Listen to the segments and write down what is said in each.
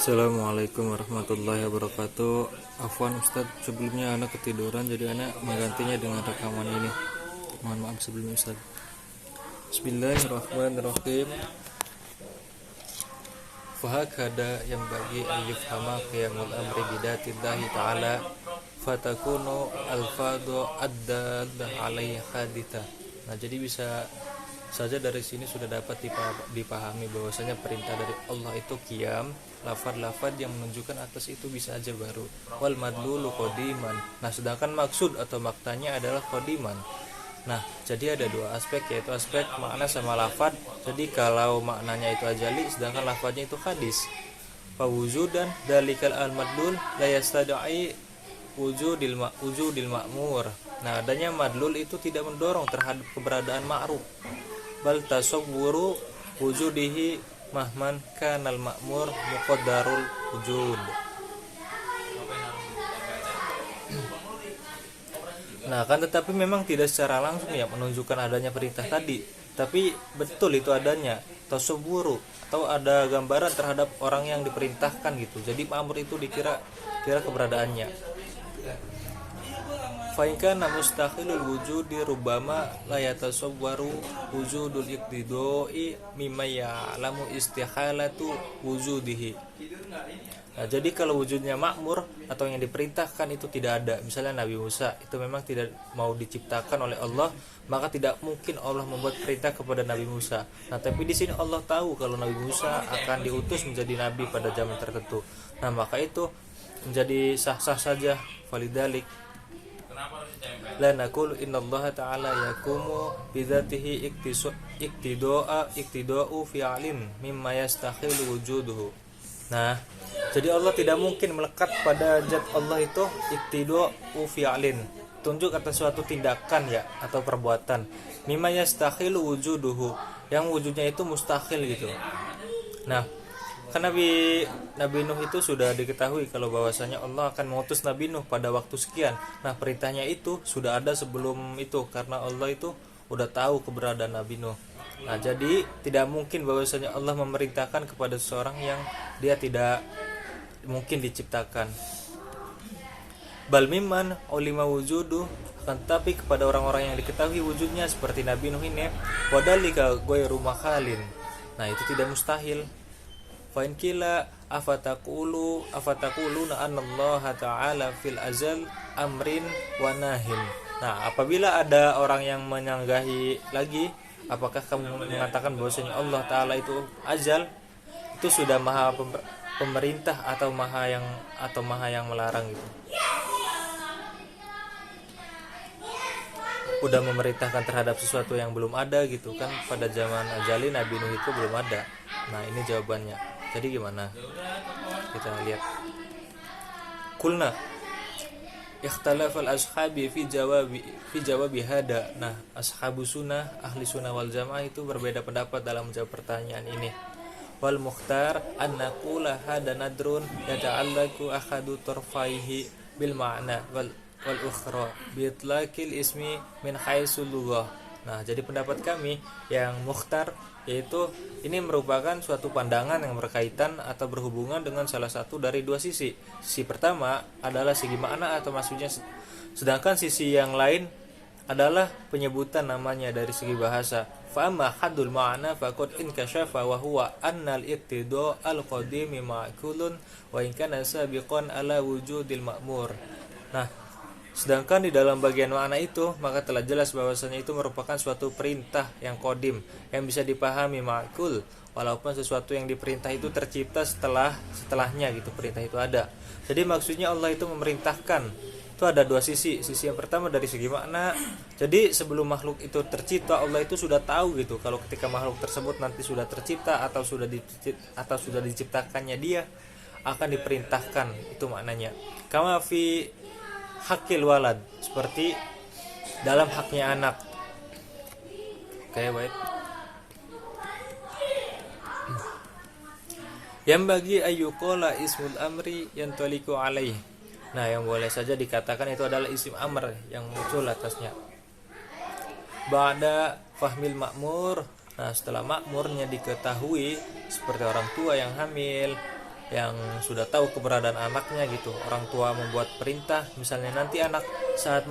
Assalamualaikum warahmatullahi wabarakatuh. Afwan Ustadz, sebelumnya anak ketiduran jadi anak menggantinya dengan rekaman ini. Mohon maaf sebelumnya Ustadz. Bismillahirrahmanirrahim. Fahakada yang bagi ayyufhama qiyamul amri bidatillahi ta'ala fatakunu alfadu addallah alaihi haditha. Nah, jadi bisa saja dari sini sudah dapat dipahami bahwasanya perintah dari Allah itu qiyam, lafaz-lafaz yang menunjukkan atas itu bisa aja baru. Wal madlulu qadiman. Nah, sedangkan maksud atau maknanya adalah qadiman. Nah, jadi ada dua aspek, yaitu aspek makna sama lafaz. Jadi kalau maknanya itu ajali, sedangkan lafaznya itu hadis. Fa wujudan dalikal al madlul la yastad'i wujudil ma'mur. Nah, adanya madlul itu tidak mendorong terhadap keberadaan ma'ruf. Bal tasawwuru wujudihi mahman kanal ma'mur muqaddarul wujud. Nah, kan tetapi memang tidak secara langsung ya menunjukkan adanya perintah tadi, tapi betul itu adanya tasawwuru atau ada gambaran terhadap orang yang diperintahkan gitu. Jadi ma'mur itu dikira keberadaannya. Fa'inka mustaqilul wujudi rubbama la yatasawwaru wujudul iqtidoi mimma ya'lamu istikhalatu wujudihi. Nah, jadi kalau wujudnya makmur atau yang diperintahkan itu tidak ada, misalnya Nabi Musa itu memang tidak mau diciptakan oleh Allah, maka tidak mungkin Allah membuat perintah kepada Nabi Musa. Nah, tapi di sini Allah tahu kalau Nabi Musa akan diutus menjadi nabi pada zaman tertentu. Nah, maka itu menjadi sah-sah saja. Falidalik la naqulu innallaha ta'ala yakumu bidzatihi iktida'u fi'alin mimma yastakhilu wujuduhu. Nah, jadi Allah tidak mungkin melekat pada zat Allah itu iktida'u fi'alin, tunjuk atas suatu tindakan ya atau perbuatan, mimma yastakhilu wujuduhu, yang wujudnya itu mustahil gitu. Nah, kan Nabi Nuh itu sudah diketahui kalau bahwasanya Allah akan mengutus Nabi Nuh pada waktu sekian. Nah, perintahnya itu sudah ada sebelum itu karena Allah itu udah tahu keberadaan Nabi Nuh. Nah, jadi tidak mungkin bahwasanya Allah memerintahkan kepada seseorang yang dia tidak mungkin diciptakan. Bal mimman ulima wujudu, akan tapi kepada orang-orang yang diketahui wujudnya seperti Nabi Nuh ini, wadalika ghairu makhalin. Nah, itu tidak mustahil. Fa'in kila afatakulu anallaha ta'ala fil azal amrin wa nahin. Nah, apabila ada orang yang menyanggahi lagi, apakah kamu mengatakan bahwasanya Allah Ta'ala itu azal, itu sudah maha pemerintah atau maha yang melarang gitu, udah memerintahkan terhadap sesuatu yang belum ada gitu kan. Pada zaman ajali Nabi Nuh itu belum ada. Nah, ini jawabannya. Jadi gimana? Kita lihat. Kulna ikhtalafal ashabi fi jawabi hada. Nah, ashabu sunnah, ahli sunnah wal jamaah itu berbeda pendapat dalam menjawab pertanyaan ini. Wal mukhtar an naqula hada nadrun yata'allaqu ahadu tarfaihi bil ma'na wal ukhra bi itlaqil ismi min haitsul lughah. Nah, jadi pendapat kami yang mukhtar yaitu ini merupakan suatu pandangan yang berkaitan atau berhubungan dengan salah satu dari dua sisi. Sisi pertama adalah segi makna atau maksudnya, sedangkan sisi yang lain adalah penyebutan namanya dari segi bahasa. Fa amma haddul ma'na faqad inkashafa wa huwa annal iqtida' al-qadim ma'kulun wa in kana sabiqan ala wujudil ma'mur. Nah, sedangkan di dalam bagian makna itu maka telah jelas bahwasanya itu merupakan suatu perintah yang qadim yang bisa dipahami ma'kul, walaupun sesuatu yang diperintah itu tercipta setelahnya gitu, perintah itu ada. Jadi maksudnya Allah itu memerintahkan itu ada dua sisi. Sisi yang pertama dari segi makna. Jadi sebelum makhluk itu tercipta, Allah itu sudah tahu gitu kalau ketika makhluk tersebut nanti sudah tercipta atau sudah diciptakannya dia akan diperintahkan, itu maknanya. Kama fi hakil walad, seperti dalam haknya anak. Oke, baik. Yang bagi ayyuqala ismul amri yantaliku alaih. Nah, yang boleh saja dikatakan itu adalah isim amr yang muncul atasnya. Ba'da fahmil ma'mur. Nah, setelah makmurnya diketahui seperti orang tua yang hamil, yang sudah tahu keberadaan anaknya gitu. Orang tua membuat perintah, misalnya nanti anak saat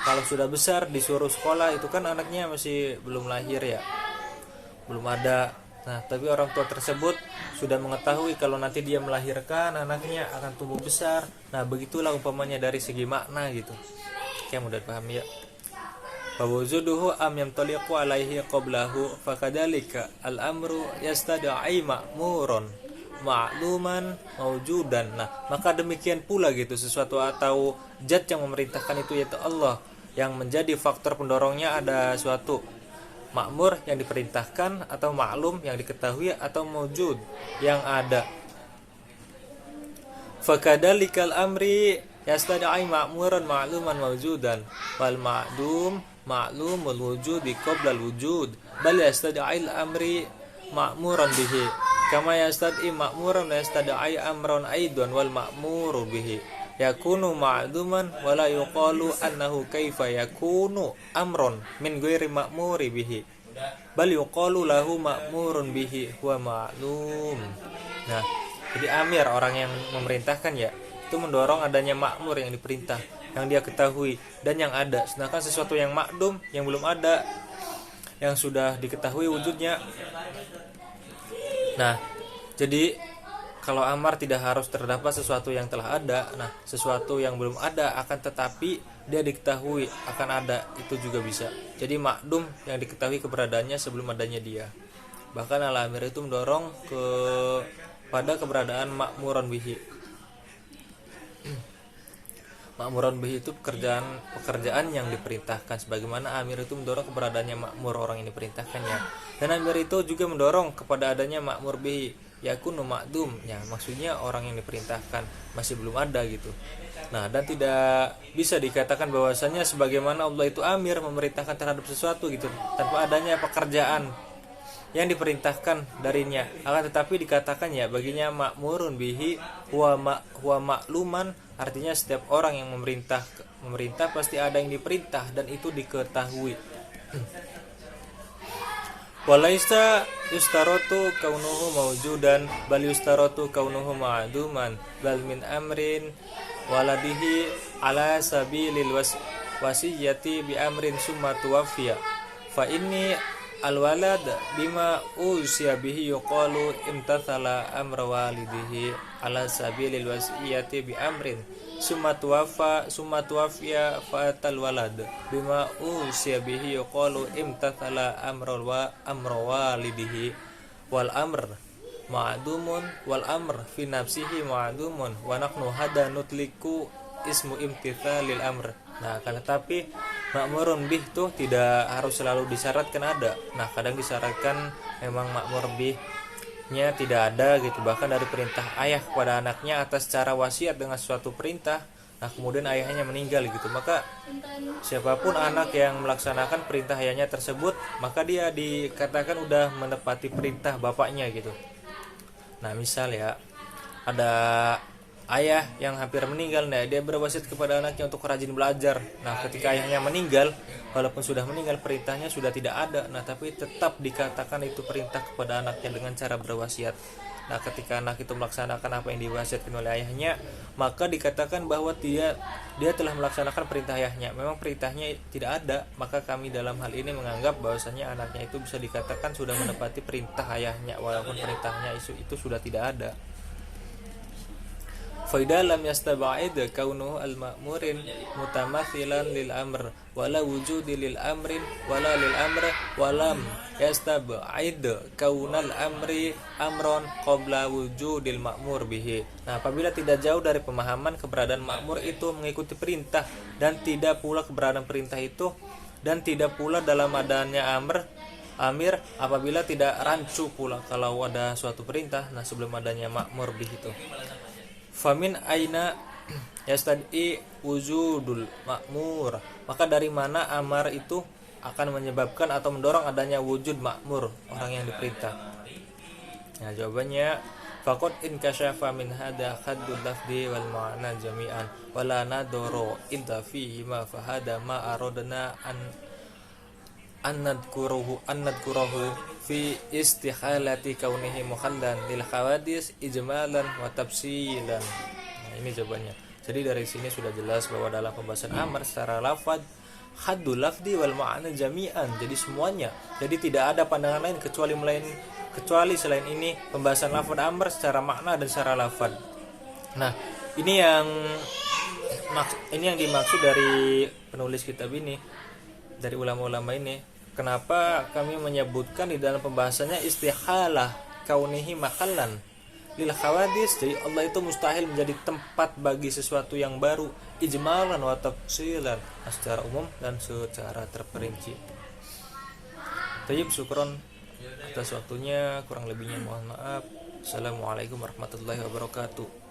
kalau sudah besar disuruh sekolah, itu kan anaknya masih belum lahir ya, belum ada. Nah, tapi orang tua tersebut sudah mengetahui kalau nanti dia melahirkan anaknya akan tumbuh besar. Nah, begitulah umpamanya dari segi makna gitu. Oke, mudah dipahami ya. Fawujuduhu am yamtaliqu alaihi qablahu fakadzalika al-amru yastad'i ma'muran ma'luman mawjudan. Nah, maka demikian pula gitu, sesuatu atau zat yang memerintahkan itu yaitu Allah, yang menjadi faktor pendorongnya ada suatu makmur yang diperintahkan, atau maklum yang diketahui, atau mawjud yang ada. Fakadalikal amri yastad'i ma'muran ma'luman mawjudan wal ma'dum ma'lumul wujudi qabla al wujud bal yastad'i al amri ma'muran bihi kama yastad'i ma'muran yastad'i amran aidan wal ma'muru bihi yakunu ma'duman wala yuqalu annahu kaifa yakunu amron min ghairi ma'muri bihi bal yuqalu lahu ma'murun bihi huwa ma'lum. Nah, jadi amir, orang yang memerintahkan ya, itu mendorong adanya makmur yang diperintah, yang dia ketahui dan yang ada. Sedangkan sesuatu yang makdum, yang belum ada, yang sudah diketahui wujudnya. Nah, jadi kalau amar tidak harus terdapat sesuatu yang telah ada. Nah, sesuatu yang belum ada akan tetapi dia diketahui akan ada, itu juga bisa. Jadi makdum yang diketahui keberadaannya sebelum adanya dia. Bahkan al-amir itu mendorong pada keberadaan makmuran bihi. Makmuran bihi itu pekerjaan yang diperintahkan, sebagaimana amir itu mendorong keberadaannya makmur, orang yang diperintahkannya. Dan amir itu juga mendorong kepada adanya makmur bihi, yakunu makdum, ya maksudnya orang yang diperintahkan masih belum ada gitu. Nah, dan tidak bisa dikatakan bahwasanya sebagaimana Allah itu amir memerintahkan terhadap sesuatu gitu tanpa adanya pekerjaan yang diperintahkan darinya. Akan tetapi dikatakan ya baginya makmurun bihi huwa makluman, artinya setiap orang yang memerintah pasti ada yang diperintah dan itu diketahui. Walaista yustaratu kaunuhu mawjudan bal yustaratu kaunuhu ma'duman bal min amrin waladihi ala sabilil wasiyati bi amrin summa tuwaffiya fa inni alwalad bima usiya bihi yuqalu imtathala amra walidihi ala sabilil wasiyati bi amrin summa tuwaffiya fatal walad bima usiya bihi yuqalu imtathala amra walidihi wal amr ma'dumun wal amr fi nafsihi ma'dumun wa nahnu hada nutliku ismu imtithalil amr. Nah, kan tetapi makmurun bih tuh tidak harus selalu disyaratkan ada. Nah, kadang disyaratkan memang makmur bihnya tidak ada gitu, bahkan dari perintah ayah kepada anaknya atas cara wasiat dengan suatu perintah. Nah, kemudian ayahnya meninggal gitu, maka siapapun anak yang melaksanakan perintah ayahnya tersebut, maka dia dikatakan udah menepati perintah bapaknya gitu. Nah, misal ya ada ayah yang hampir meninggal, nah dia berwasiat kepada anaknya untuk rajin belajar. Nah, ketika ayahnya meninggal, walaupun sudah meninggal perintahnya sudah tidak ada, nah tapi tetap dikatakan itu perintah kepada anaknya dengan cara berwasiat. Nah, ketika anak itu melaksanakan apa yang diwasiatkan oleh ayahnya, maka dikatakan bahwa dia telah melaksanakan perintah ayahnya. Memang perintahnya tidak ada, maka kami dalam hal ini menganggap bahwasanya anaknya itu bisa dikatakan sudah menepati perintah ayahnya walaupun perintahnya itu sudah tidak ada. Faida lam yastaba'id kaunuhu al-ma'murin mutamathilan lil amr wala wujudi lil amrin wala lil amr walam yastaba'id kaunal amri amron qabla wujudil ma'mur bihi. Nah, apabila tidak jauh dari pemahaman keberadaan makmur itu mengikuti perintah dan tidak pula keberadaan perintah itu dan tidak pula dalam adanya amir apabila tidak rancu pula kalau ada suatu perintah, nah sebelum adanya makmur bihi itu. Famin aina yastad'i wujudul makmur, maka dari mana amar itu akan menyebabkan atau mendorong adanya wujud makmur, orang yang diperintah. Nah, jawabannya faqad in kasyafa min hada haddul lafzi wal ma'na jami'an wala nadoro illa fihi ma fahada ma aradna an annadkuruhu fi istihalati kaunihi mukhallan lil khawadis ijmalan wa tafsilan. Nah, ini jawabannya. Jadi dari sini sudah jelas bahwa dalam pembahasan amar secara lafaz haddul lafdi wal ma'na jami'an. Jadi semuanya. Jadi tidak ada pandangan lain kecuali selain ini pembahasan lafaz amar secara makna dan secara lafaz. Nah, ini yang dimaksud dari penulis kitab ini, dari ulama-ulama ini. Kenapa kami menyebutkan di dalam pembahasannya istihalah kaunihi makallan lil khawadis. Jadi Allah itu mustahil menjadi tempat bagi sesuatu yang baru, ijmalan wa tafsilan, secara umum dan secara terperinci. Tayyib, syukron atas waktunya, kurang lebihnya mohon maaf. Assalamualaikum warahmatullahi wabarakatuh.